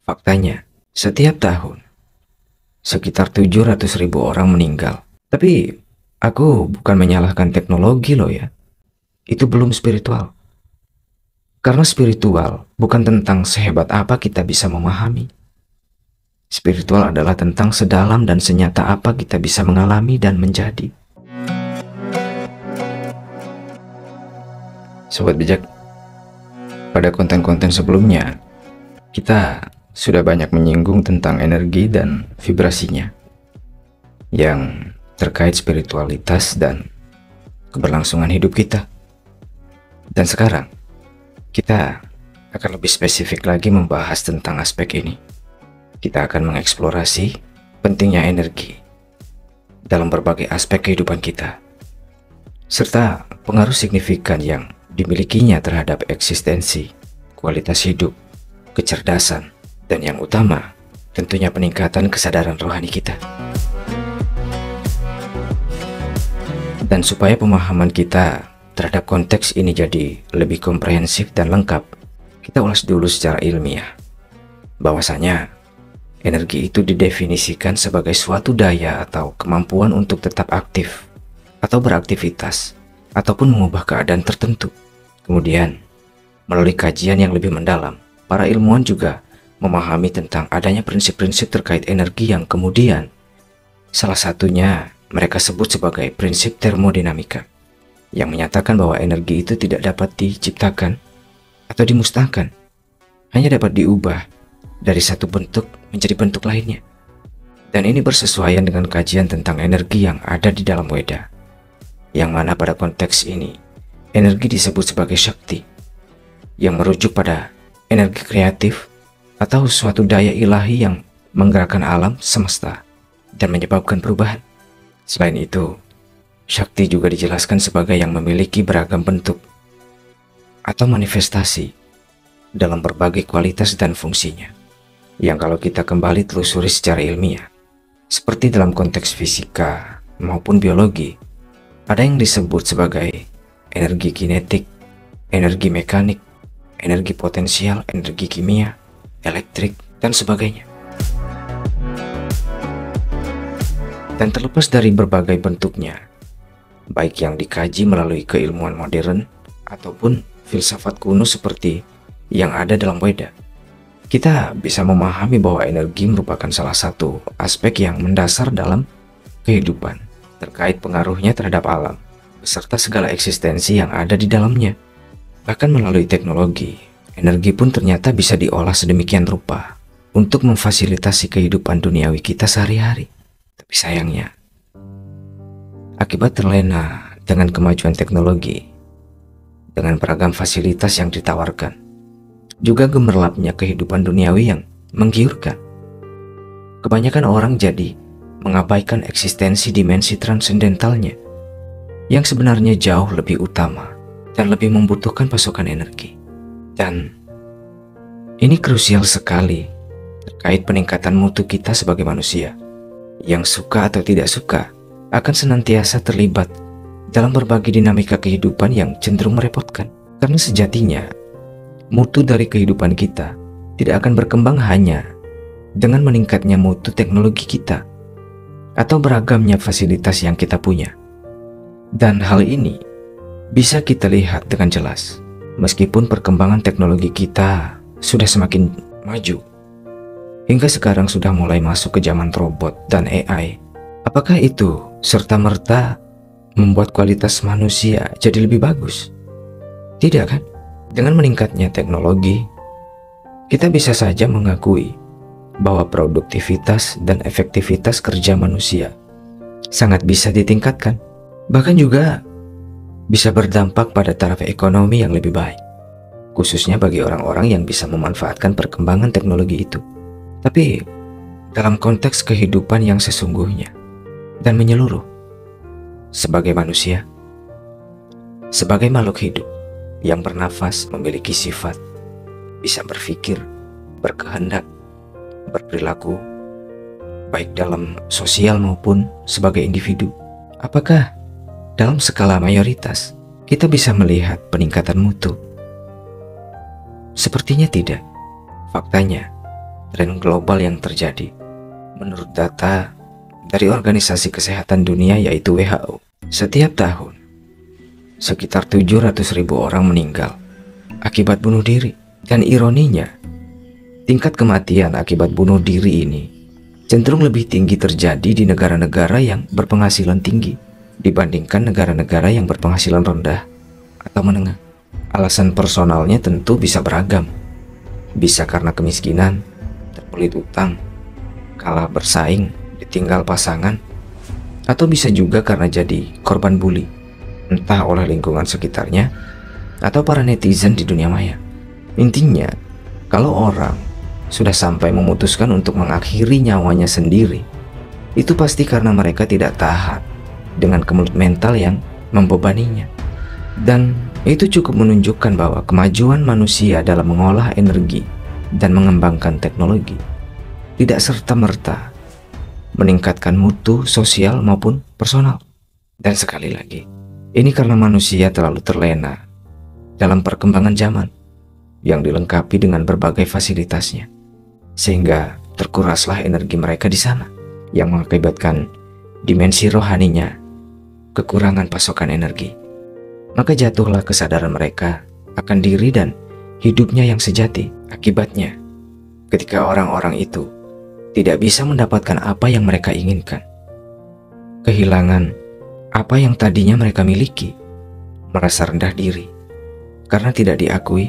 Faktanya, setiap tahun sekitar 700.000 orang meninggal. Tapi aku bukan menyalahkan teknologi loh ya. Itu belum spiritual. Karena spiritual bukan tentang sehebat apa kita bisa memahami. Spiritual adalah tentang sedalam dan senyata apa kita bisa mengalami dan menjadi. Sobat bijak, pada konten-konten sebelumnya, kita sudah banyak menyinggung tentang energi dan vibrasinya yang terkait spiritualitas dan keberlangsungan hidup kita. Dan sekarang, kita akan lebih spesifik lagi membahas tentang aspek ini. Kita akan mengeksplorasi pentingnya energi dalam berbagai aspek kehidupan kita, serta pengaruh signifikan yang dimilikinya terhadap eksistensi, kualitas hidup, kecerdasan, dan yang utama, tentunya peningkatan kesadaran rohani kita. Dan supaya pemahaman kita terhadap konteks ini jadi lebih komprehensif dan lengkap, kita ulas dulu secara ilmiah bahwasanya energi itu didefinisikan sebagai suatu daya atau kemampuan untuk tetap aktif atau beraktivitas ataupun mengubah keadaan tertentu. Kemudian, melalui kajian yang lebih mendalam, para ilmuwan juga memahami tentang adanya prinsip-prinsip terkait energi yang kemudian salah satunya mereka sebut sebagai prinsip termodinamika, yang menyatakan bahwa energi itu tidak dapat diciptakan atau dimusnahkan, hanya dapat diubah dari satu bentuk menjadi bentuk lainnya. Dan ini bersesuaian dengan kajian tentang energi yang ada di dalam Weda, yang mana pada konteks ini energi disebut sebagai Shakti, yang merujuk pada energi kreatif atau suatu daya ilahi yang menggerakkan alam semesta dan menyebabkan perubahan. Selain itu, Shakti juga dijelaskan sebagai yang memiliki beragam bentuk atau manifestasi dalam berbagai kualitas dan fungsinya, yang kalau kita kembali telusuri secara ilmiah, seperti dalam konteks fisika maupun biologi, ada yang disebut sebagai energi kinetik, energi mekanik, energi potensial, energi kimia, elektrik, dan sebagainya. Dan terlepas dari berbagai bentuknya, baik yang dikaji melalui keilmuan modern ataupun filsafat kuno seperti yang ada dalam Weda, kita bisa memahami bahwa energi merupakan salah satu aspek yang mendasar dalam kehidupan, terkait pengaruhnya terhadap alam, beserta segala eksistensi yang ada di dalamnya. Bahkan melalui teknologi, energi pun ternyata bisa diolah sedemikian rupa untuk memfasilitasi kehidupan duniawi kita sehari-hari. Tapi sayangnya, akibat terlena dengan kemajuan teknologi, dengan beragam fasilitas yang ditawarkan, juga gemerlapnya kehidupan duniawi yang menggiurkan, kebanyakan orang jadi mengabaikan eksistensi dimensi transendentalnya yang sebenarnya jauh lebih utama dan lebih membutuhkan pasokan energi. Dan ini krusial sekali terkait peningkatan mutu kita sebagai manusia yang suka atau tidak suka akan senantiasa terlibat dalam berbagai dinamika kehidupan yang cenderung merepotkan. Karena sejatinya mutu dari kehidupan kita tidak akan berkembang hanya dengan meningkatnya mutu teknologi kita atau beragamnya fasilitas yang kita punya. Dan hal ini bisa kita lihat dengan jelas meskipun perkembangan teknologi kita sudah semakin maju, hingga sekarang sudah mulai masuk ke zaman robot dan AI. Apakah itu serta-merta membuat kualitas manusia jadi lebih bagus? Tidak kan? Dengan meningkatnya teknologi, kita bisa saja mengakui bahwa produktivitas dan efektivitas kerja manusia sangat bisa ditingkatkan. Bahkan juga bisa berdampak pada taraf ekonomi yang lebih baik, khususnya bagi orang-orang yang bisa memanfaatkan perkembangan teknologi itu. Tapi dalam konteks kehidupan yang sesungguhnya dan menyeluruh, sebagai manusia, sebagai makhluk hidup yang bernafas, memiliki sifat, bisa berpikir, berkehendak, berperilaku, baik dalam sosial maupun sebagai individu, apakah dalam skala mayoritas kita bisa melihat peningkatan mutu? Sepertinya tidak. Faktanya, tren global yang terjadi. Menurut data dari Organisasi Kesehatan Dunia yaitu WHO, setiap tahun sekitar 700.000 orang meninggal akibat bunuh diri. Dan ironinya, tingkat kematian akibat bunuh diri ini cenderung lebih tinggi terjadi di negara-negara yang berpenghasilan tinggi dibandingkan negara-negara yang berpenghasilan rendah atau menengah. Alasan personalnya tentu bisa beragam. Bisa karena kemiskinan, terbelit utang, kalah bersaing, ditinggal pasangan, atau bisa juga karena jadi korban bully, entah oleh lingkungan sekitarnya atau para netizen di dunia maya. Intinya, kalau orang sudah sampai memutuskan untuk mengakhiri nyawanya sendiri, itu pasti karena mereka tidak tahan dengan kemelut mental yang membebaninya. Dan itu cukup menunjukkan bahwa kemajuan manusia dalam mengolah energi dan mengembangkan teknologi tidak serta-merta meningkatkan mutu sosial maupun personal. Dan sekali lagi, ini karena manusia terlalu terlena dalam perkembangan zaman yang dilengkapi dengan berbagai fasilitasnya, sehingga terkuraslah energi mereka di sana, yang mengakibatkan dimensi rohaninya kekurangan pasokan energi. Maka jatuhlah kesadaran mereka akan diri dan hidupnya yang sejati. Akibatnya, ketika orang-orang itu tidak bisa mendapatkan apa yang mereka inginkan, kehilangan apa yang tadinya mereka miliki, merasa rendah diri karena tidak diakui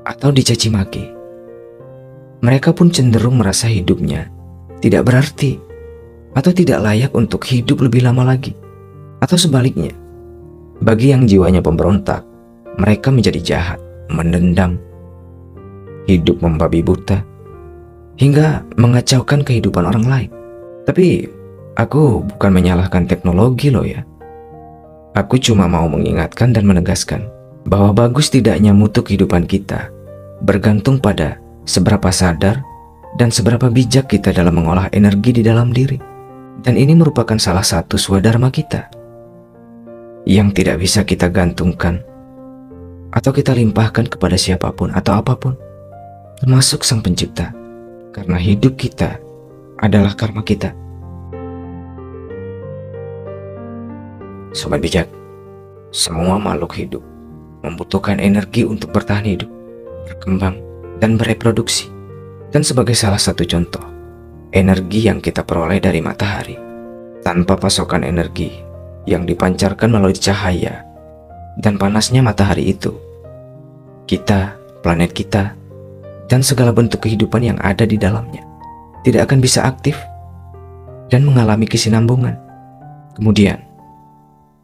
atau dicaci maki, mereka pun cenderung merasa hidupnya tidak berarti atau tidak layak untuk hidup lebih lama lagi. Atau sebaliknya, bagi yang jiwanya pemberontak, mereka menjadi jahat, mendendam, hidup membabi buta, hingga mengacaukan kehidupan orang lain. Tapi aku bukan menyalahkan teknologi loh ya. Aku cuma mau mengingatkan dan menegaskan bahwa bagus tidaknya mutu kehidupan kita bergantung pada seberapa sadar dan seberapa bijak kita dalam mengolah energi di dalam diri. Dan ini merupakan salah satu swadharma kita yang tidak bisa kita gantungkan atau kita limpahkan kepada siapapun atau apapun, termasuk Sang Pencipta, karena hidup kita adalah karma kita. Sobat bijak, semua makhluk hidup membutuhkan energi untuk bertahan hidup, berkembang, dan bereproduksi. Dan sebagai salah satu contoh, energi yang kita peroleh dari matahari. Tanpa pasokan energi yang dipancarkan melalui cahaya dan panasnya matahari itu, kita, planet kita, dan segala bentuk kehidupan yang ada di dalamnya tidak akan bisa aktif dan mengalami kesinambungan. Kemudian,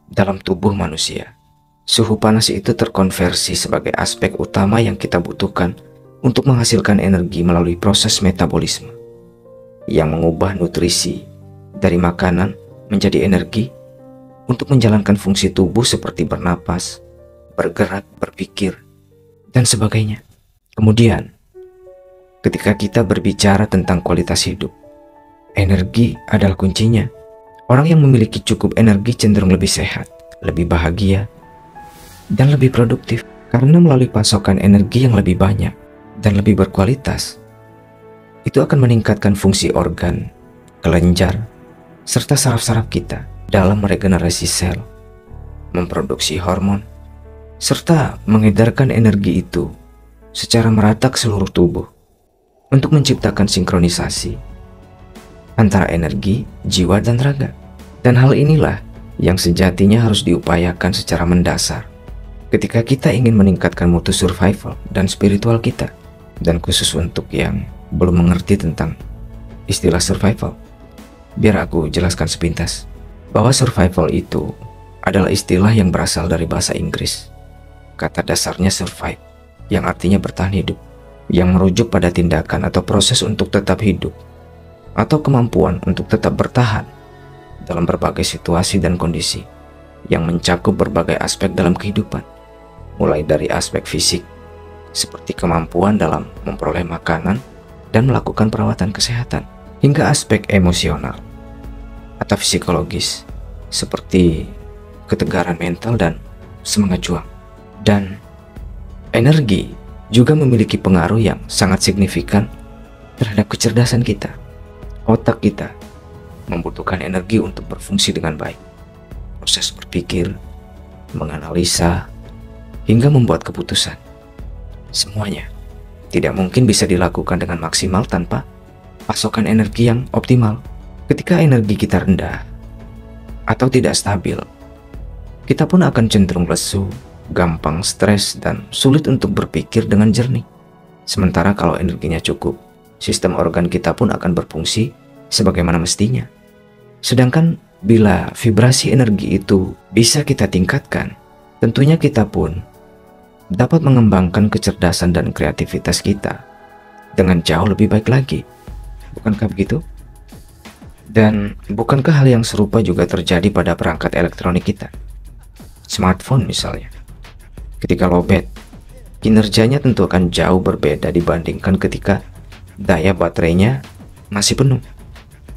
dalam tubuh manusia, suhu panas itu terkonversi sebagai aspek utama yang kita butuhkan untuk menghasilkan energi melalui proses metabolisme yang mengubah nutrisi dari makanan menjadi energi untuk menjalankan fungsi tubuh seperti bernapas, bergerak, berpikir, dan sebagainya. Kemudian, ketika kita berbicara tentang kualitas hidup, energi adalah kuncinya. Orang yang memiliki cukup energi cenderung lebih sehat, lebih bahagia, dan lebih produktif karena melalui pasokan energi yang lebih banyak dan lebih berkualitas, itu akan meningkatkan fungsi organ, kelenjar, serta saraf-saraf kita dalam meregenerasi sel, memproduksi hormon, serta mengedarkan energi itu secara merata ke seluruh tubuh untuk menciptakan sinkronisasi antara energi, jiwa, dan raga. Dan hal inilah yang sejatinya harus diupayakan secara mendasar ketika kita ingin meningkatkan mutu survival dan spiritual kita. Dan khusus untuk yang belum mengerti tentang istilah survival, biar aku jelaskan sepintas bahwa survival itu adalah istilah yang berasal dari bahasa Inggris. Kata dasarnya survive, yang artinya bertahan hidup, yang merujuk pada tindakan atau proses untuk tetap hidup atau kemampuan untuk tetap bertahan dalam berbagai situasi dan kondisi yang mencakup berbagai aspek dalam kehidupan, mulai dari aspek fisik seperti kemampuan dalam memperoleh makanan dan melakukan perawatan kesehatan, hingga aspek emosional atau psikologis seperti ketegaran mental dan semangat juang. Dan energi juga memiliki pengaruh yang sangat signifikan terhadap kecerdasan kita. Otak kita membutuhkan energi untuk berfungsi dengan baik. Proses berpikir, menganalisa, hingga membuat keputusan. Semuanya tidak mungkin bisa dilakukan dengan maksimal tanpa pasokan energi yang optimal. Ketika energi kita rendah atau tidak stabil, kita pun akan cenderung lesu, gampang stres, dan sulit untuk berpikir dengan jernih. Sementara kalau energinya cukup, sistem organ kita pun akan berfungsi sebagaimana mestinya. Sedangkan bila vibrasi energi itu bisa kita tingkatkan, tentunya kita pun dapat mengembangkan kecerdasan dan kreativitas kita dengan jauh lebih baik lagi. Bukankah begitu? Dan bukankah hal yang serupa juga terjadi pada perangkat elektronik kita? Smartphone misalnya. Ketika lowbat, kinerjanya tentu akan jauh berbeda dibandingkan ketika daya baterainya masih penuh.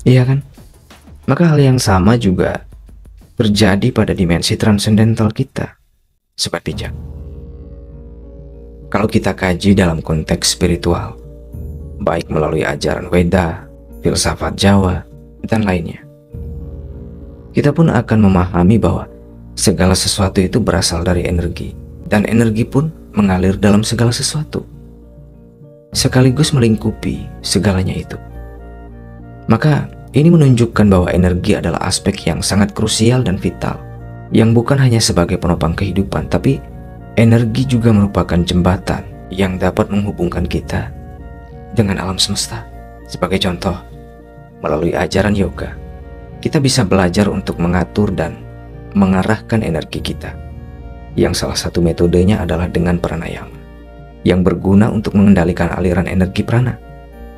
Iya kan? Maka hal yang sama juga terjadi pada dimensi transendental kita. Sobat bijak, kalau kita kaji dalam konteks spiritual, baik melalui ajaran Weda, filsafat Jawa, dan lainnya, kita pun akan memahami bahwa segala sesuatu itu berasal dari energi, dan energi pun mengalir dalam segala sesuatu, sekaligus melingkupi segalanya itu. Maka ini menunjukkan bahwa energi adalah aspek yang sangat krusial dan vital, yang bukan hanya sebagai penopang kehidupan, tapi energi juga merupakan jembatan yang dapat menghubungkan kita dengan alam semesta. Sebagai contoh, melalui ajaran yoga, kita bisa belajar untuk mengatur dan mengarahkan energi kita, yang salah satu metodenya adalah dengan pranayama, yang berguna untuk mengendalikan aliran energi prana,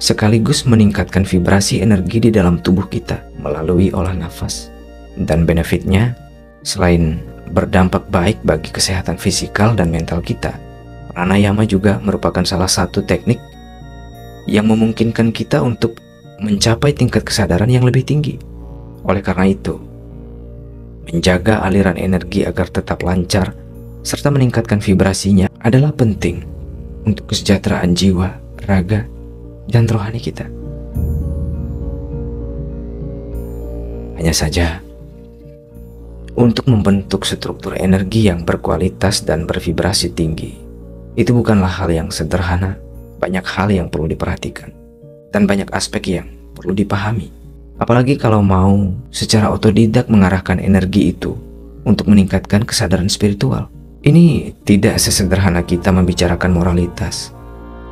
sekaligus meningkatkan vibrasi energi di dalam tubuh kita melalui olah nafas. Dan benefitnya, selain berdampak baik bagi kesehatan fisikal dan mental kita, pranayama juga merupakan salah satu teknik yang memungkinkan kita untuk mencapai tingkat kesadaran yang lebih tinggi. Oleh karena itu, menjaga aliran energi agar tetap lancar serta meningkatkan vibrasinya adalah penting untuk kesejahteraan jiwa, raga, dan rohani kita. Hanya saja, untuk membentuk struktur energi yang berkualitas dan bervibrasi tinggi, itu bukanlah hal yang sederhana. Banyak hal yang perlu diperhatikan dan banyak aspek yang perlu dipahami. Apalagi kalau mau secara otodidak mengarahkan energi itu untuk meningkatkan kesadaran spiritual. Ini tidak sesederhana kita membicarakan moralitas,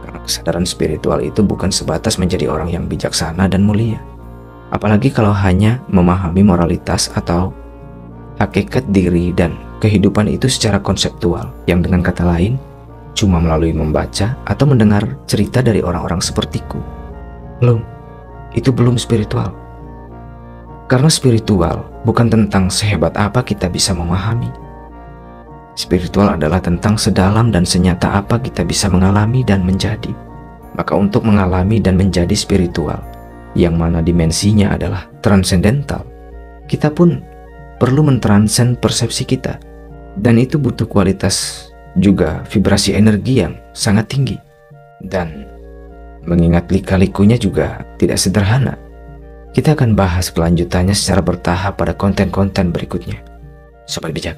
karena kesadaran spiritual itu bukan sebatas menjadi orang yang bijaksana dan mulia. Apalagi kalau hanya memahami moralitas atau hakikat diri dan kehidupan itu secara konseptual, yang dengan kata lain cuma melalui membaca atau mendengar cerita dari orang-orang sepertiku. Itu belum spiritual. Karena spiritual bukan tentang sehebat apa kita bisa memahami. Spiritual adalah tentang sedalam dan senyata apa kita bisa mengalami dan menjadi. Maka untuk mengalami dan menjadi spiritual, yang mana dimensinya adalah transendental, kita pun perlu mentransen persepsi kita. Dan itu butuh kualitas juga vibrasi energi yang sangat tinggi. Dan mengingat lika-likunya juga tidak sederhana. Kita akan bahas kelanjutannya secara bertahap pada konten-konten berikutnya. Sobat bijak,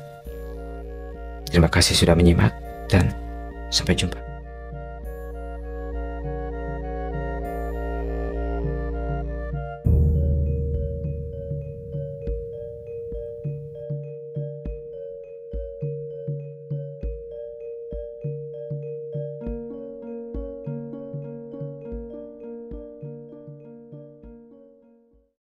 terima kasih sudah menyimak dan sampai jumpa.